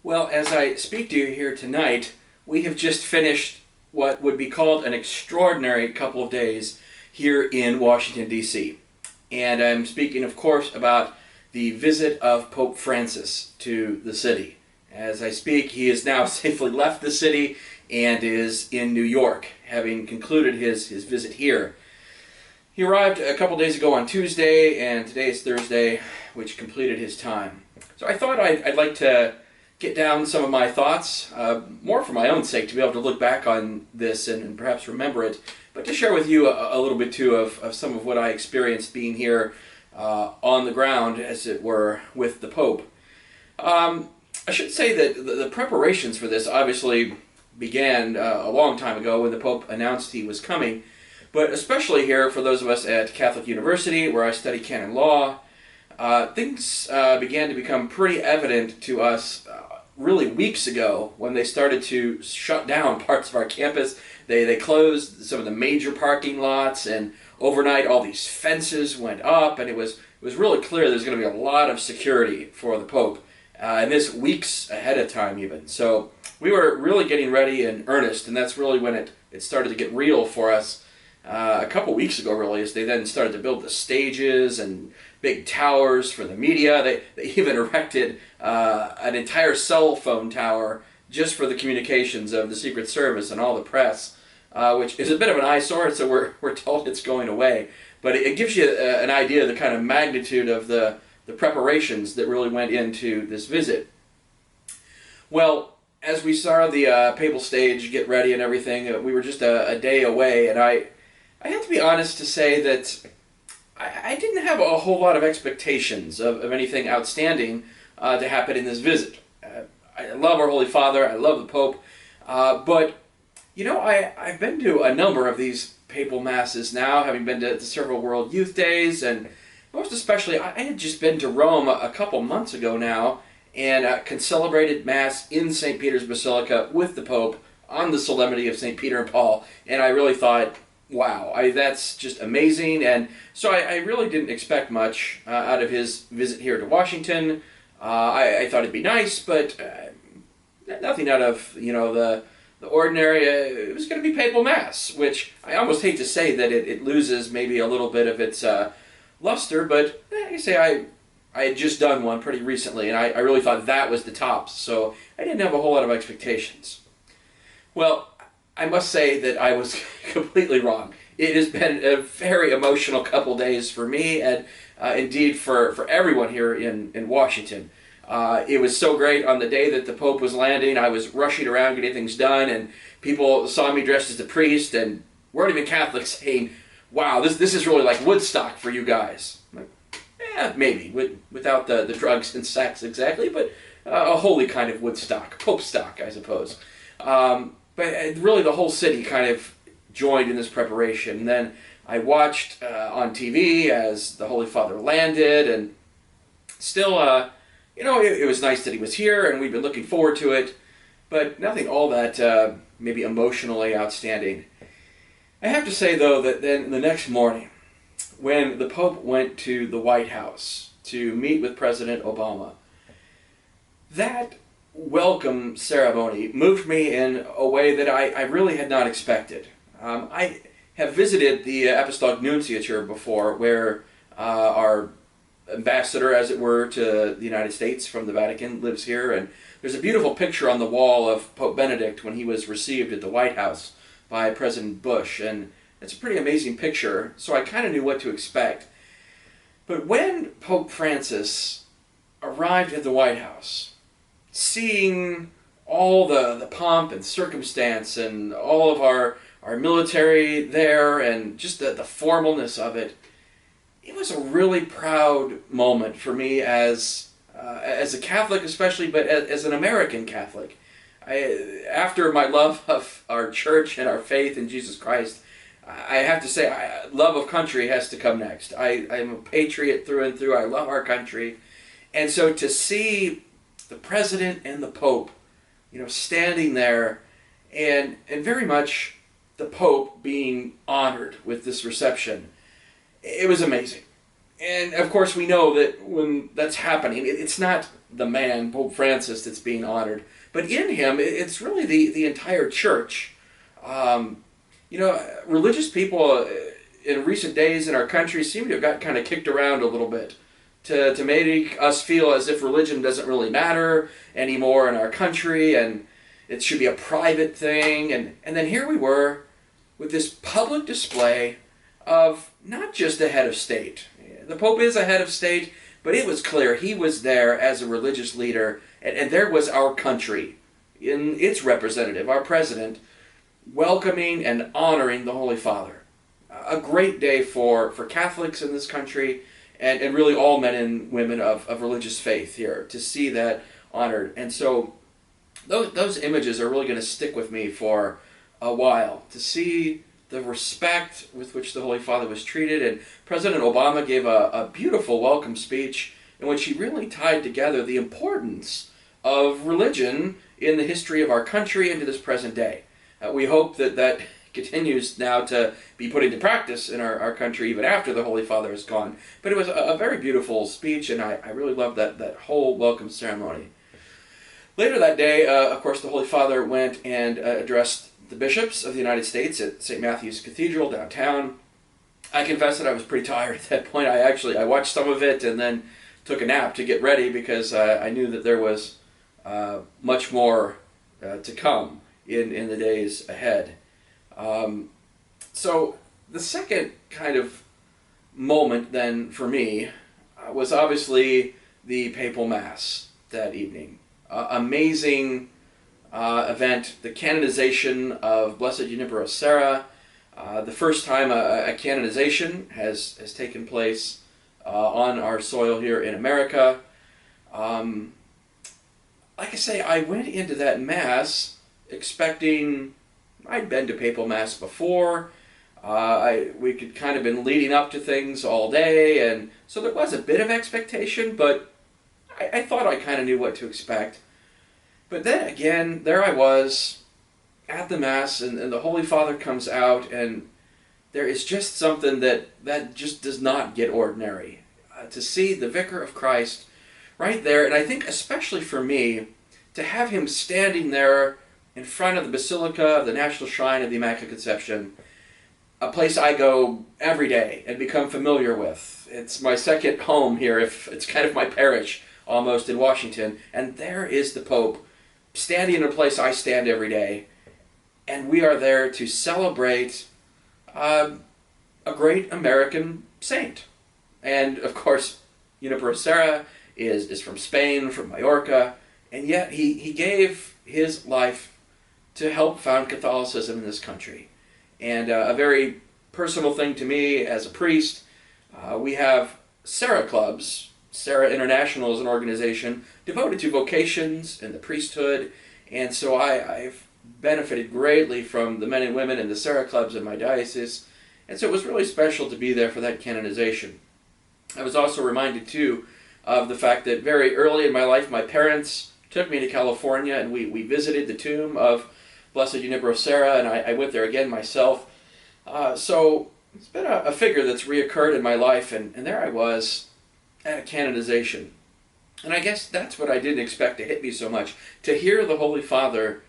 Well, as I speak to you here tonight, we have just finished what would be called an extraordinary couple of days here in Washington, D.C. And I'm speaking, of course, about the visit of Pope Francis to the city. As I speak, he has now safely left the city and is in New York, having concluded his visit here. He arrived a couple days ago on Tuesday, and today is Thursday, which completed his time. So I thought I'd like to get down some of my thoughts, more for my own sake, to be able to look back on this and perhaps remember it, but to share with you a little bit too of some of what I experienced being here on the ground, as it were, with the Pope. I should say that the preparations for this obviously began a long time ago when the Pope announced he was coming, but especially here for those of us at Catholic University, where I study canon law, things began to become pretty evident to us really weeks ago when they started to shut down parts of our campus. They closed some of the major parking lots, and overnight all these fences went up, and it was really clear there's going to be a lot of security for the Pope, and this weeks ahead of time even. So we were really getting ready in earnest, and that's really when it started to get real for us. A couple weeks ago, really, as they then started to build the stages and big towers for the media. They even erected an entire cell phone tower just for the communications of the Secret Service and all the press, which is a bit of an eyesore, so we're told it's going away. But it gives you an idea of the kind of magnitude of the preparations that really went into this visit. Well, as we saw the papal stage get ready and everything, we were just a day away, and I have to be honest to say that I didn't have a whole lot of expectations of anything outstanding to happen in this visit. I love our Holy Father, I love the Pope, but you know, I've been to a number of these papal masses now, having been to several World Youth Days, and most especially I had just been to Rome a couple months ago now, and concelebrated Mass in St. Peter's Basilica with the Pope on the Solemnity of St. Peter and Paul, and I really thought, wow, that's just amazing. And so I really didn't expect much out of his visit here to Washington. I thought it'd be nice, but nothing out of the ordinary. It was going to be papal mass, which I almost hate to say that it loses maybe a little bit of its luster. But I say I had just done one pretty recently, and I really thought that was the tops. So I didn't have a whole lot of expectations. Well, I must say that I was completely wrong. It has been a very emotional couple days for me, and indeed for everyone here in Washington. It was so great on the day that the Pope was landing. I was rushing around getting things done, and people saw me dressed as the priest and weren't even Catholics, saying, wow, this is really like Woodstock for you guys. I'm like, yeah, maybe, without the drugs and sex exactly, but a holy kind of Woodstock, Pope stock, I suppose. But really the whole city kind of joined in this preparation. And then I watched on TV as the Holy Father landed, and still, it was nice that he was here, and we've been looking forward to it, but nothing all that maybe emotionally outstanding. I have to say, though, that then the next morning, when the Pope went to the White House to meet with President Obama, that welcome ceremony moved me in a way that I really had not expected. I have visited the Apostolic Nunciature before, where our ambassador, as it were, to the United States from the Vatican lives here, and there's a beautiful picture on the wall of Pope Benedict when he was received at the White House by President Bush, and it's a pretty amazing picture, so I kind of knew what to expect. But when Pope Francis arrived at the White House, seeing all the pomp and circumstance and all of our military there and just the formalness of it, it was a really proud moment for me as a Catholic especially, but as an American Catholic. After my love of our church and our faith in Jesus Christ, I have to say, love of country has to come next. I'm a patriot through and through. I love our country. And so to see the President and the Pope, standing there, and very much the Pope being honored with this reception, it was amazing. And of course we know that when that's happening, it's not the man, Pope Francis, that's being honored. But in him, it's really the entire church. Religious people in recent days in our country seem to have got kind of kicked around a little bit to make us feel as if religion doesn't really matter anymore in our country, and it should be a private thing. And then here we were with this public display of not just a head of state. The Pope is a head of state, but it was clear he was there as a religious leader, and there was our country in its representative, our president, welcoming and honoring the Holy Father. A great day for Catholics in this country, and really all men and women of religious faith here, to see that honored. And so those images are really going to stick with me for a while, to see the respect with which the Holy Father was treated. And President Obama gave a beautiful welcome speech in which he really tied together the importance of religion in the history of our country and to this present day. We hope that continues now to be put into practice in our country even after the Holy Father is gone. But it was a very beautiful speech, and I really loved that whole welcome ceremony. Later that day, of course, the Holy Father went and addressed the bishops of the United States at St. Matthew's Cathedral downtown. I confess that I was pretty tired at that point. I watched some of it and then took a nap to get ready, because I knew that there was much more to come in the days ahead. So the second kind of moment then for me was obviously the papal mass that evening. Amazing event, the canonization of Blessed Junipero Serra, the first time a canonization has taken place on our soil here in America. Like I say, I went into that mass expecting, I'd been to papal mass before, we could kind of been leading up to things all day, and so there was a bit of expectation, but I thought I kind of knew what to expect. But then again, there I was at the Mass, and the Holy Father comes out, and there is just something that just does not get ordinary. To see the Vicar of Christ right there, and I think especially for me, to have him standing there in front of the Basilica of the National Shrine of the Immaculate Conception, a place I go every day and become familiar with. It's my second home here, if it's kind of my parish almost in Washington, and there is the Pope standing in a place I stand every day, and we are there to celebrate a great American saint. And of course, Junipero Serra is from Spain, from Mallorca, and yet he gave his life to help found Catholicism in this country. And a very personal thing to me as a priest, we have Serra clubs. Serra International is an organization devoted to vocations and the priesthood, and so I've benefited greatly from the men and women in the Serra clubs in my diocese, and so it was really special to be there for that canonization. I was also reminded, too, of the fact that very early in my life, my parents took me to California, and we visited the tomb of Blessed Junipero Serra, and I went there again myself. So it's been a figure that's reoccurred in my life, and there I was at a canonization. And I guess that's what I didn't expect to hit me so much. To hear the Holy Father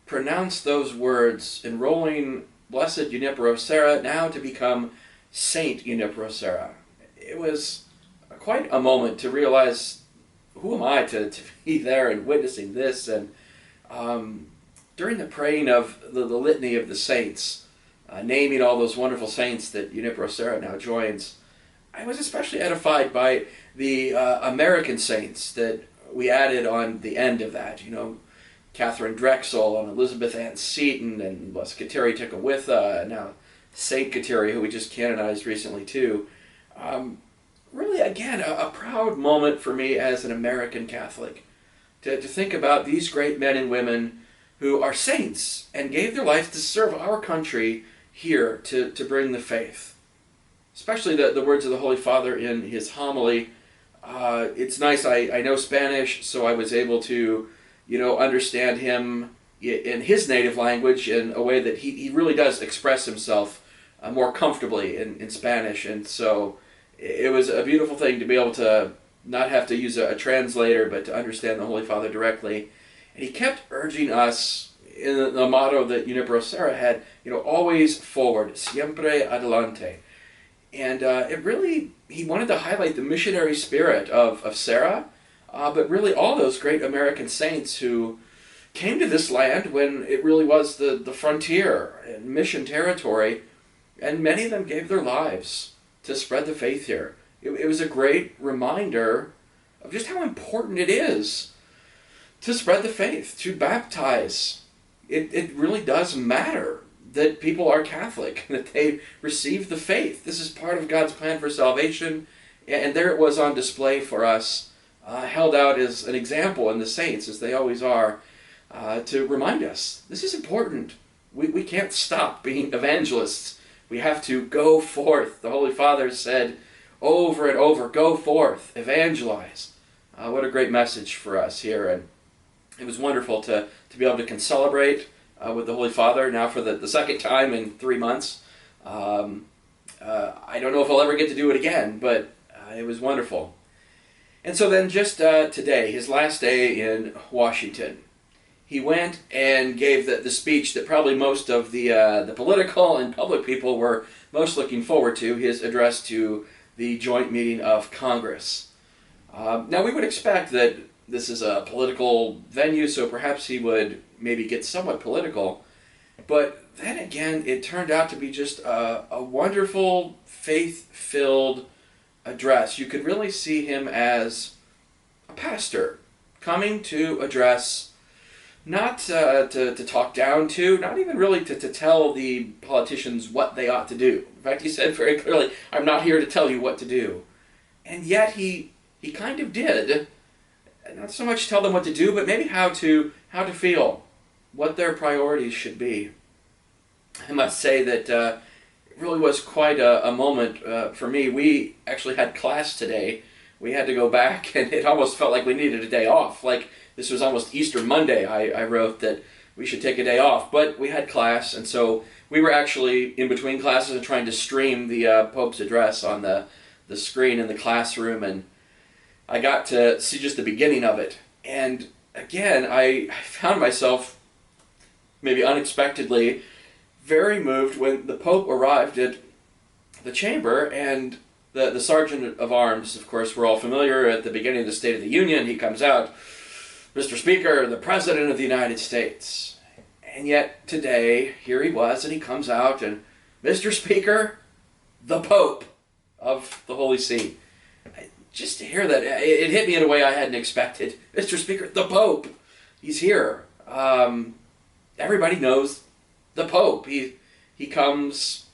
pronounce those words, enrolling Blessed Junipero Serra now to become Saint Junipero Serra. It was quite a moment to realize, who am I to be there and witnessing this? And during the praying of the litany of the saints, naming all those wonderful saints that Junipero Serra now joins, I was especially edified by the American saints that we added on the end of that. Catherine Drexel and Elizabeth Ann Seton and Blessed Kateri Tekakwitha, and now Saint Kateri, who we just canonized recently too. Really, again, a proud moment for me as an American Catholic to think about these great men and women who are saints and gave their life to serve our country here to bring the faith. Especially the words of the Holy Father in his homily. It's nice, I know Spanish, so I was able to, understand him in his native language in a way that he really does express himself more comfortably in Spanish. And so it was a beautiful thing to be able to not have to use a translator, but to understand the Holy Father directly. And he kept urging us in the motto that Junipero Serra had, always forward, siempre adelante. And he wanted to highlight the missionary spirit of Serra, but really all those great American saints who came to this land when it really was the frontier and mission territory, and many of them gave their lives to spread the faith here. It was a great reminder of just how important it is to spread the faith, to baptize. It really does matter that people are Catholic, that they receive the faith. This is part of God's plan for salvation, and there it was on display for us, held out as an example in the saints, as they always are, to remind us, this is important. We can't stop being evangelists. We have to go forth. The Holy Father said over and over, go forth, evangelize. What a great message for us here. And it was wonderful to be able to concelebrate with the Holy Father now for the second time in 3 months. I don't know if I'll ever get to do it again, but it was wonderful. And so then just today, his last day in Washington, he went and gave the speech that probably most of the political and public people were most looking forward to, his address to the joint meeting of Congress. Now we would expect that this is a political venue, so perhaps he would maybe get somewhat political. But then again, it turned out to be just a wonderful, faith-filled address. You could really see him as a pastor coming to address, not to talk down to, not even really to tell the politicians what they ought to do. In fact, he said very clearly, I'm not here to tell you what to do. And yet he kind of did. Not so much tell them what to do, but maybe how to feel, what their priorities should be. I must say that it really was quite a moment for me. We actually had class today. We had to go back, and it almost felt like we needed a day off. Like this was almost Easter Monday. I wrote that we should take a day off, but we had class, and so we were actually in between classes and trying to stream the Pope's address on the screen in the classroom, and I got to see just the beginning of it. And again, I found myself, maybe unexpectedly, very moved when the Pope arrived at the chamber, and the Sergeant of Arms, of course, we're all familiar at the beginning of the State of the Union. He comes out, Mr. Speaker, the President of the United States. And yet today, here he was, and he comes out, and Mr. Speaker, the Pope of the Holy See. Just to hear that, it hit me in a way I hadn't expected. Mr. Speaker, the Pope, he's here. Everybody knows the Pope. He comes,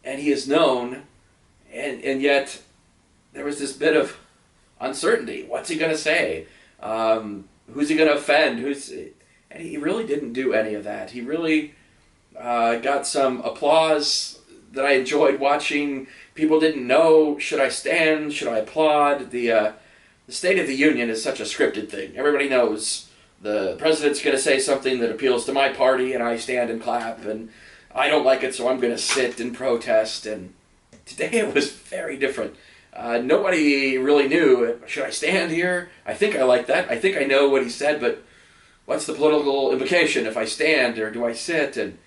and he is known, and yet there was this bit of uncertainty. What's he going to say? Who's he going to offend? And he really didn't do any of that. He really got some applause that I enjoyed watching. People didn't know, should I stand, should I applaud? The State of the Union is such a scripted thing. Everybody knows the president's going to say something that appeals to my party, and I stand and clap, and I don't like it, so I'm going to sit and protest. And today it was very different. Nobody really knew, should I stand here? I think I like that. I think I know what he said, but what's the political implication if I stand, or do I sit? And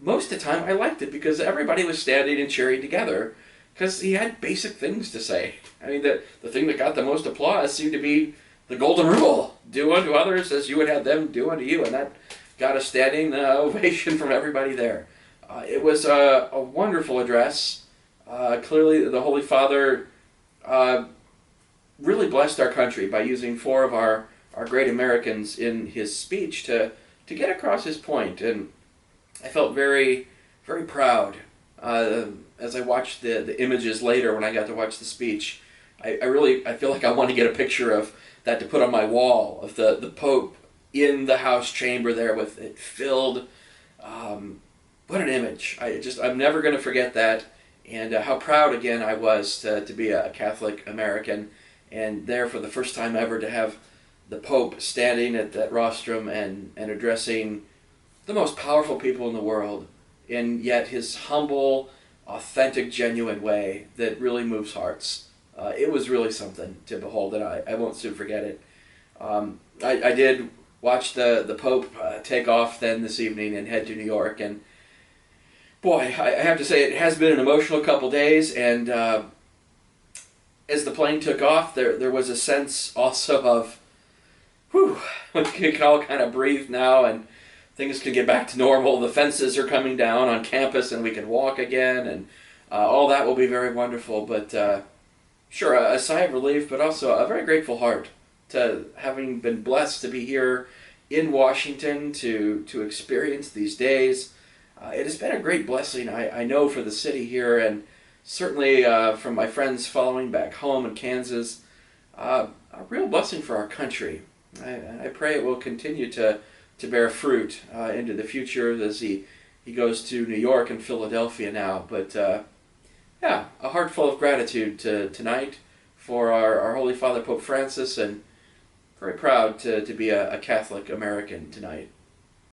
most of the time I liked it because everybody was standing and cheering together because he had basic things to say. I mean, the thing that got the most applause seemed to be the golden rule. Do unto others as you would have them do unto you. And that got a standing ovation from everybody there. It was a wonderful address. Clearly the Holy Father really blessed our country by using 4 of our great Americans in his speech to get across his point. And I felt very, very proud as I watched the images later when I got to watch the speech. I feel like I want to get a picture of that to put on my wall, of the Pope in the House chamber there with it filled. What an image. I'm never going to forget that. And how proud again I was to be a Catholic American, and there for the first time ever to have the Pope standing at that rostrum and addressing the most powerful people in the world, in yet his humble, authentic, genuine way that really moves hearts. It was really something to behold, and I won't soon forget it. I did watch the Pope take off then this evening and head to New York, and boy, I have to say it has been an emotional couple days, and as the plane took off, there was a sense also of, whew, we can all kind of breathe now, and things can get back to normal. The fences are coming down on campus, and we can walk again, and all that will be very wonderful. But sure, a sigh of relief, but also a very grateful heart to having been blessed to be here in Washington to experience these days. It has been a great blessing, I know, for the city here, and certainly from my friends following back home in Kansas. A real blessing for our country. I pray it will continue to bear fruit into the future as he goes to New York and Philadelphia now. But yeah, a heart full of gratitude tonight for our Holy Father Pope Francis, and very proud to be a Catholic American tonight.